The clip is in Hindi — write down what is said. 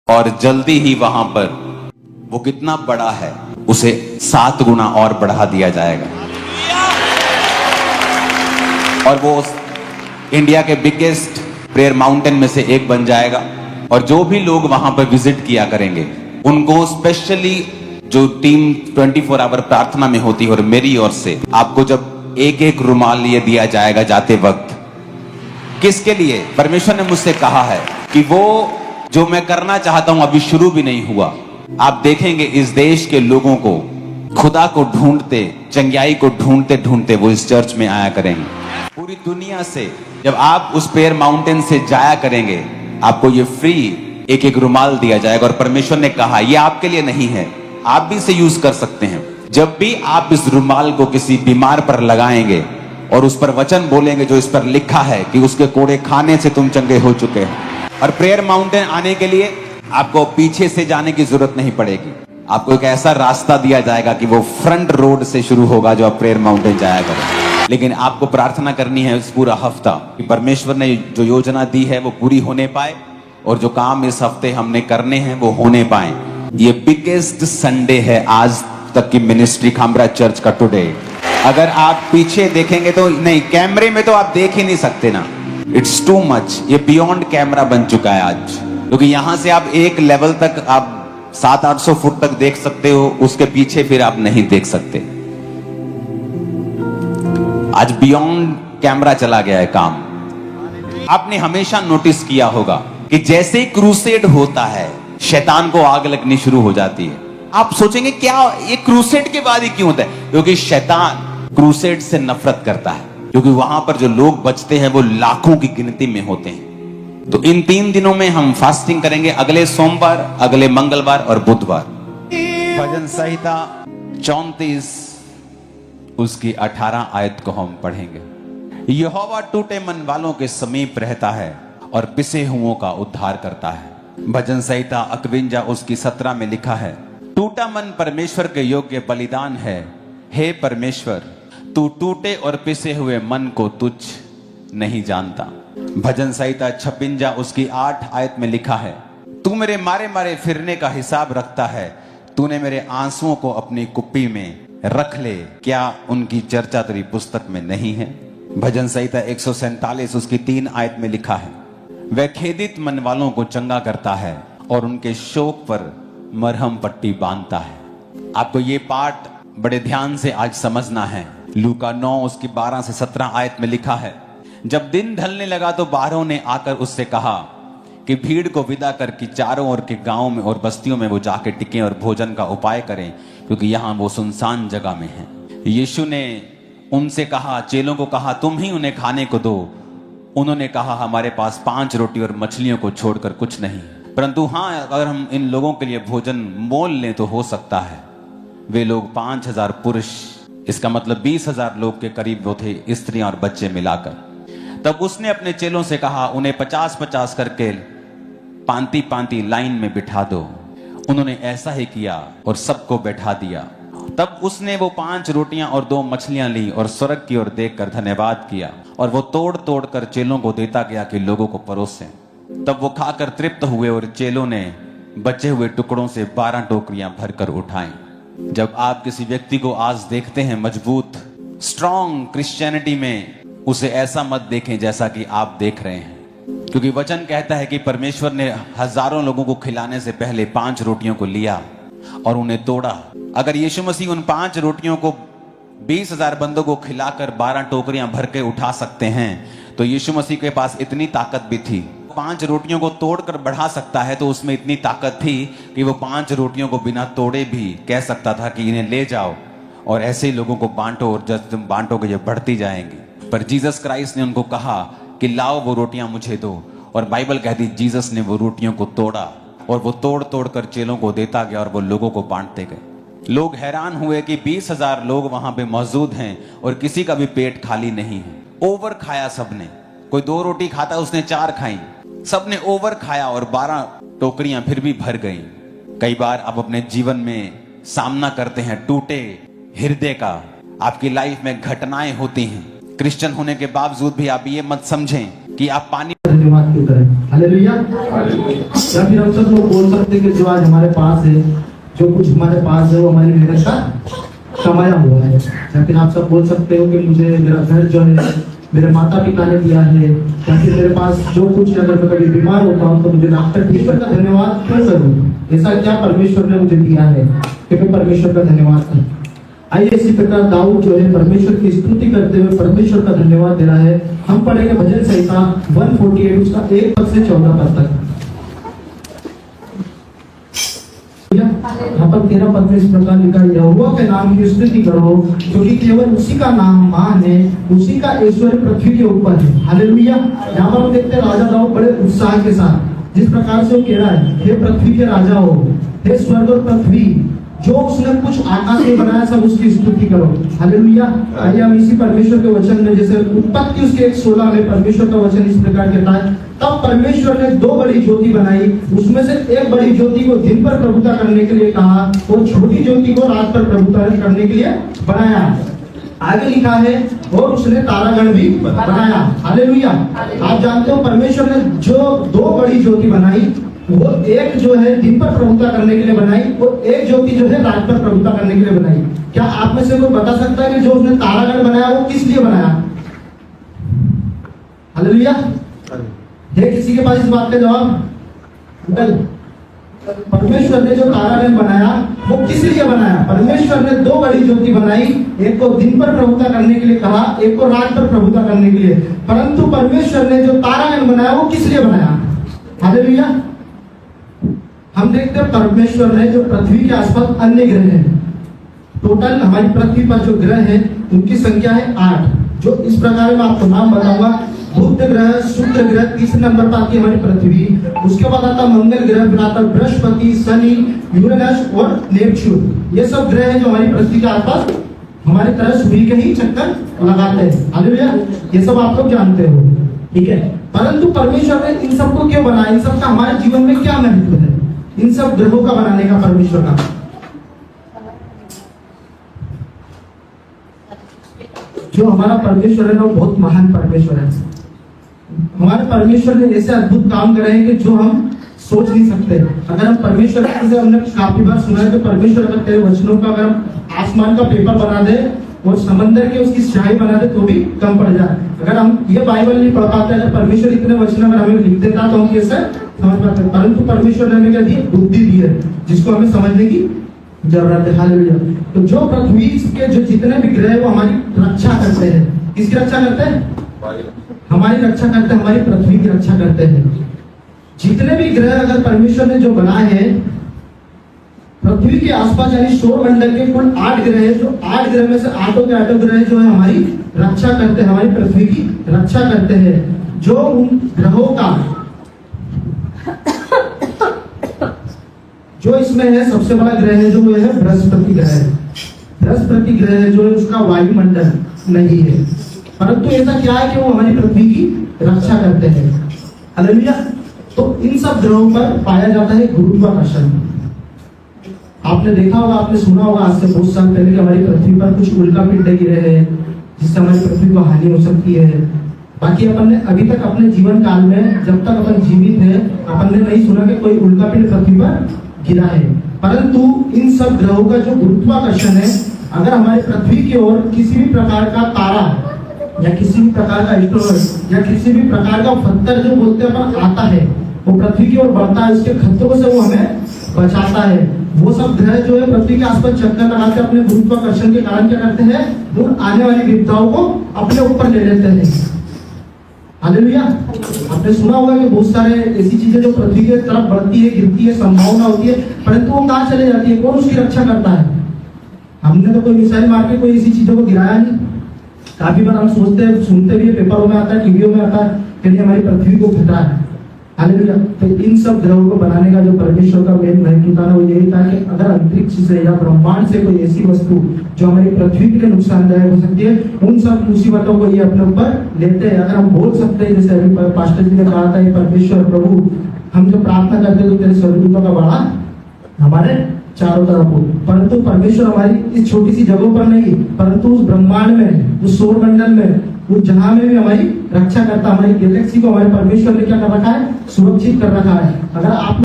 और जल्दी ही वहां पर वो कितना बड़ा है उसे 7 गुना और बढ़ा दिया जाएगा और वो इंडिया के बिगेस्ट प्रेयर माउंटेन में से एक बन जाएगा। और जो भी लोग वहां पर विजिट किया करेंगे उनको स्पेशली जो टीम 24 आवर प्रार्थना में होती है और मेरी ओर से आपको जब एक एक रुमाल ये दिया जाएगा जाते वक्त, किसके लिए? परमेश्वर ने मुझसे कहा है कि वो जो मैं करना चाहता हूं अभी शुरू भी नहीं हुआ। आप देखेंगे इस देश के लोगों को खुदा को ढूंढते, चंगाई को ढूंढते ढूंढते वो इस चर्च में आया करेंगे। पूरी दुनिया से जब आप उस प्रेयर माउंटेन से जाया करेंगे आपको ये फ्री एक एक रुमाल दिया जाएगा। और परमेश्वर ने कहा ये आपके लिए नहीं है, आप भी इसे यूज कर सकते हैं। जब भी आप इस रुमाल को किसी बीमार पर लगाएंगे और उस पर वचन बोलेंगे जो इस पर लिखा है कि उसके कोड़े खाने से तुम चंगे हो चुके हो। और प्रेयर माउंटेन आने के लिए आपको पीछे से जाने की जरूरत नहीं पड़ेगी, आपको एक ऐसा रास्ता दिया जाएगा कि वो फ्रंट रोड से शुरू होगा जो आप प्रेयर माउंटेन जाया करें। लेकिन आपको प्रार्थना करनी है इस पूरा हफ्ता कि परमेश्वर ने जो योजना दी है वो पूरी होने पाए और जो काम इस हफ्ते हमने करने हैं वो होने पाए। ये बिगेस्ट संडे है आज तक की मिनिस्ट्री खामरा चर्च का टुडे। अगर आप पीछे देखेंगे तो नहीं, कैमरे में तो आप देख ही नहीं सकते ना, इट्स टू मच। ये बियॉन्ड कैमरा बन चुका है आज, क्योंकि यहां से आप एक लेवल तक आप 700-800 फुट तक देख सकते हो, उसके पीछे फिर आप नहीं देख सकते। आज बियॉन्ड कैमरा चला गया है काम। आपने हमेशा नोटिस किया होगा कि जैसे क्रूसेड होता है शैतान को आग लगनी शुरू हो जाती है। आप सोचेंगे क्या ये क्रूसेड के बाद ही क्यों होता है? क्योंकि शैतान क्रूसेड से नफरत करता है, क्योंकि वहां पर जो लोग बचते हैं वो लाखों की गिनती में होते हैं। तो इन 3 दिनों में हम फास्टिंग करेंगे, अगले सोमवार, अगले मंगलवार और बुधवार। भजन संहिता 34 उसकी 18 आयत को हम पढ़ेंगे। यहोवा टूटे मन वालों के समीप रहता है और पिसे हुओं का उद्धार करता है। भजन संहिता 51 उसकी 17 में लिखा है, टूटा मन परमेश्वर के योग्य बलिदान है। हे परमेश्वर, तू टूटे और पिसे हुए मन को तुच्छ नहीं जानता। भजन संहिता 56 उसकी 8 आयत में लिखा है, तू मेरे मारे मारे फिरने का हिसाब रखता है। तूने मेरे आंसुओं को अपनी कुप्पी में रख ले, क्या उनकी चर्चा तेरी पुस्तक में नहीं है? भजन संहिता 147 उसकी 3 आयत में लिखा है, वह खेदित मन वालों को चंगा करता है और उनके शोक पर मरहम पट्टी बांधता है। आपको ये पाठ बड़े ध्यान से आज समझना है। लूका 9 उसकी 12 से 17 आयत में लिखा है, जब दिन ढलने लगा तो बारहों ने आकर उससे कहा कि भीड़ को विदा कर कि चारों ओर के गांवों में और बस्तियों में वो जाके टिकें और भोजन का उपाय करें, क्योंकि यहाँ वो सुनसान जगह में है। यीशु ने उनसे कहा, चेलों को कहा, तुम ही उन्हें खाने को दो। उन्होंने कहा, हमारे पास 5 रोटी और मछलियों को छोड़कर कुछ नहीं, परंतु हाँ, अगर हम इन लोगों के लिए भोजन मोल लें तो हो सकता है। वे लोग 5000 पुरुष, इसका मतलब 20,000 लोग के करीब वो थे, स्त्रियां और बच्चे मिलाकर। तब उसने अपने चेलों से कहा, उन्हें 50-50 करके पांति पांति लाइन में बिठा दो। उन्होंने ऐसा ही किया और सबको बैठा दिया। तब उसने वो 5 रोटियां और 2 मछलियां ली और स्वर्ग की ओर देखकर धन्यवाद किया और वो तोड़ तोड़ कर चेलों को देता गया कि लोगों को परोसें। तब वो खाकर तृप्त हुए और चेलों ने बचे हुए टुकड़ों से 12 टोकरियां भरकर उठाई। जब आप किसी व्यक्ति को आज देखते हैं मजबूत स्ट्रॉन्ग क्रिश्चियनिटी में, उसे ऐसा मत देखें जैसा कि आप देख रहे हैं, क्योंकि वचन कहता है कि परमेश्वर ने हजारों लोगों को खिलाने से पहले 5 रोटियों को लिया और उन्हें तोड़ा। अगर यीशु मसीह उन 5 रोटियों को 20,000 बंदों को खिलाकर 12 टोकरियां भर के उठा सकते हैं, तो यीशु मसीह के पास इतनी ताकत भी थी। 5 रोटियों को तोड़कर बढ़ा सकता है तो उसमें इतनी ताकत थी कि वो 5 रोटियों को बिना तोड़े भी कह सकता था कि इन्हें ले जाओ और ऐसे ही लोगों को बांटो, और जब तुम बांटोगे ये बढ़ती जाएंगी। पर जीसस क्राइस्ट ने उनको कहा कि लाओ वो रोटियां मुझे दो, और बाइबल कहती जीसस ने वो रोटियों को तोड़ा और वो तोड़ तोड़ कर चेलों को देता गया और वो लोगों को बांटते गए। लोग हैरान हुए कि 20,000 लोग वहां पे मौजूद हैं और किसी का भी पेट खाली नहीं है। ओवर खाया सबने, कोई 2 रोटी खाता उसने 4 खाई, सबने ओवर खाया और 12 टोकरियां फिर भी भर गई। कई बार आप अपने जीवन में सामना करते हैं टूटे हृदय का, आपकी लाइफ में घटनाएं होती हैं। क्रिश्चियन होने के बावजूद भी आप ये मत समझें कि आप पानी करे। हालेलुया। या फिर हम सब लोग बोल सकते हैं कि जो आज हमारे पास है, जो कुछ हमारे पास है वो हमारी मेहनत का कमाया हुआ है। या फिर आप सब बोल सकते हो कि मुझे मेरा घर जो है मेरे माता पिता ने दिया है, या फिर मेरे पास जो कुछ है, अगर मैं कभी बीमार होता हूँ तो मुझे डॉक्टर ईश्वर का धन्यवाद क्यों करूँ, ऐसा क्या परमेश्वर ने मुझे दिया है कि मैं परमेश्वर का धन्यवाद करूँ। आइए इसी प्रकार दाऊद जो है परमेश्वर की स्तुति करते हुए परमेश्वर का धन्यवाद दे रहा है। हम पढ़ेंगे भजन संहिता 148 उसका 1 पद से 14 पद तक। यहाँ पर 13 पद में इस प्रकार लिखा है, यहोवा के नाम की स्तुति करो क्योंकि केवल उसी का नाम महान है, उसी का ऐश्वर्य पृथ्वी के ऊपर है। हालेलुया। यहाँ पर हम देखते हैं राजा दाऊद बड़े उत्साह के साथ जिस प्रकार से वो कह रहा है, हे पृथ्वी के राजा हो, हे स्वर्ग और पृथ्वी, जो उसने कुछ आकाश में बनाया सब उसकी स्तुति करो। हालेलुया। आइए हम इसी परमेश्वर के वचन में, जैसे उत्पत्ति उसके 1:16 में परमेश्वर का वचन इस प्रकार कहता है, तब परमेश्वर ने 2 बड़ी ज्योति बनाई, उसमें से एक बड़ी ज्योति को दिन पर प्रभुता करने के लिए कहा और छोटी ज्योति को रात पर प्रभुता करने के लिए बनाया। आगे लिखा है, और उसने तारागण भी बनाया। हालेलुया। आप जानते हो परमेश्वर ने जो 2 बड़ी ज्योति बनाई, वो एक जो है दिन पर प्रभुता करने के लिए बनाई और एक ज्योति जो है रात पर प्रभुता करने के लिए बनाई। क्या आप में से कोई बता सकता है कि जो उसने तारागण बनाया वो किस लिए बनाया? हालेलुया। है किसी के पास इस बात का जवाब? परमेश्वर ने जो तारागण बनाया वो किस लिए बनाया? परमेश्वर ने 2 बड़ी ज्योति बनाई, एक को दिन पर प्रभुता करने के लिए कहा, एक को रात पर प्रभुता करने के लिए। परंतु परमेश्वर ने जो तारागण बनाया वो किस लिए बनाया? हालेलुया। हम देखते हैं परमेश्वर ने जो पृथ्वी के आसपास अन्य ग्रह हैं, टोटल हमारी पृथ्वी पर जो ग्रह हैं उनकी संख्या है 8, जो इस प्रकार मैं आपको नाम बताऊंगा। बुध ग्रह, शुक्र ग्रह, तीसरे नंबर पर आती है हमारी पृथ्वी, उसके बाद आता मंगल ग्रह, फिर आता बृहस्पति, शनि, यूरेनस और नेपच्यून। ये सब ग्रह हैं जो हमारी पृथ्वी के आसपास हमारी तरह सूर्य के ही चक्कर लगाते हैं। हालेलुया। ये सब आप लोग जानते हो, ठीक है। परंतु परमेश्वर ने इन सबको क्यों बनाया? इन सब का हमारे जीवन में क्या महत्व है इन सब ग्रहों का बनाने का परमेश्वर का? जो हमारा परमेश्वर है ना वो बहुत महान परमेश्वर है। हमारे परमेश्वर ने ऐसे अद्भुत काम करे हैं कि जो हम सोच नहीं सकते। अगर हम परमेश्वर से, हमने काफी बार सुना है कि परमेश्वर अगर तेरे वचनों का अगर हम आसमान का पेपर बना दे और समंदर के उसकी स्याही बना दे तो भी कम पड़ जाए। अगर हम ये बाइबल नहीं पढ़ पाते, अगर परमेश्वर इतने वचन अगर हमें लिख देता तो हम कैसे समझ पाते? परंतु परमेश्वर ने हमें क्या दी? बुद्धि दी है जिसको हमें समझने की जरूरत है। हालेलुया। तो जो पृथ्वी के जो जितने भी ग्रह वो हमारी रक्षा करते हैं। किसकी रक्षा करते हैं? हमारी रक्षा करते हैं, हमारी पृथ्वी की रक्षा करते हैं। जितने भी ग्रह अगर परमेश्वर ने जो बनाए हैं पृथ्वी के आसपास, यानी सौर मंडल के कुल 8 ग्रह है, जो 8 ग्रह में से 8 के 8 ग्रह जो है हमारी रक्षा करते हैं, हमारी पृथ्वी की रक्षा करते हैं। जो उन ग्रहों का जो इसमें है सबसे बड़ा ग्रह है जो है बृहस्पति ग्रह है। बृहस्पति ग्रह है जो है उसका वायुमंडल नहीं है, परंतु ऐसा क्या है कि वो हमारी पृथ्वी की रक्षा करते हैं। हालेलुया। तो इन सब ग्रहों पर पाया जाता है गुरुत्वाकर्षण। आपने देखा होगा, आपने सुना होगा आज से बहुत साल पहले कि हमारी पृथ्वी पर कुछ उल्का पिंड गिरे हैं जिससे हमारी पृथ्वी को हानि हो सकती है। बाकी अपन ने अभी तक अपने जीवन काल में जब तक अपन जीवित है अपन ने नहीं सुना कि कोई उल्का पिंड पृथ्वी पर गिरा है। परंतु इन सब ग्रहों का जो गुरुत्वाकर्षण है, अगर हमारी पृथ्वी की ओर किसी भी प्रकार का तारा या किसी भी प्रकार का एस्ट्रॉयड या किसी भी प्रकार का पत्थर जो बोलते हैं अपन आता है, वो पृथ्वी की ओर बढ़ता है, उसके खतरों से वो हमें बचाता है। वो सब ग्रह जो है पृथ्वी के आसपास चक्कर लगाते अपने गुरुत्वाकर्षण के कारण क्या करते हैं? वो आने वाली विपदाओं को अपने ऊपर ले लेते हैं। हालेलुया। आपने सुना होगा कि बहुत सारे ऐसी चीजें जो पृथ्वी की तरफ बढ़ती है, गिरती है, संभावना होती है, परंतु वो कहाँ चले जाती है? कौन उसकी रक्षा करता है? हमने तो कोई मिसाइल मार के कोई ऐसी चीजों को गिराया नहीं। काफी बार हम सोचते हैं, सुनते भी, पेपरों में आता है, टीवियों में आता है कि हमारी पृथ्वी को खतरा है। हालेलुया। तो इन सब ग्रहों को बनाने का जो परमेश्वर का मेन महत्व था वो यही था कि अगर अंतरिक्ष से या ब्रह्मांड से कोई ऐसी वस्तु जो हमारी पृथ्वी के लिए नुकसानदायक हो सकती है, उन सब मुसीबतों को ये अपने ऊपर लेते हैं। अगर हम बोल सकते हैं, जैसे अभी पास्टर जी ने कहा था, परमेश्वर प्रभु, हम जो प्रार्थना करते हैं तो तेरे स्वर्गदूतों का बड़ा हमारे चारों तरफ हो। परंतु परमेश्वर हमारी इस छोटी सी जगहों पर नहीं, परंतु उस ब्रह्मांड में, उस सौर मंडल में वो जहां में भी हमारी रक्षा करता, हमारी गैलेक्सी को हमारे परमेश्वर ने क्या कर रखा है, सुरक्षित कर रखा है। अगर आप